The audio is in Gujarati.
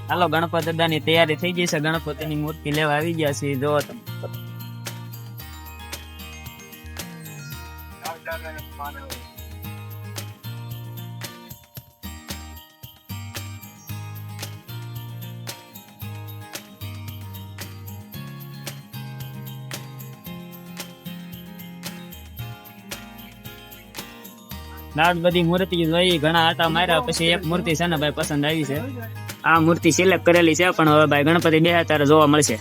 હાલો ગણપતિ દાદાની તૈયારી થઈ ગઈ છે, ગણપતિની મૂર્તિ લેવા આવી ગયા છે, જો તમે. લાડ બધી મૂર્તિ જોઈ, ઘણા આટા માર્યા પછી એક મૂર્તિ છે ને ભાઈ પસંદ આવી છે. આ મૂર્તિ સિલેક્ટ કરેલી છે, પણ હવે ભાઈ ગણપતિ બે ત્યારે જોવા મળશે.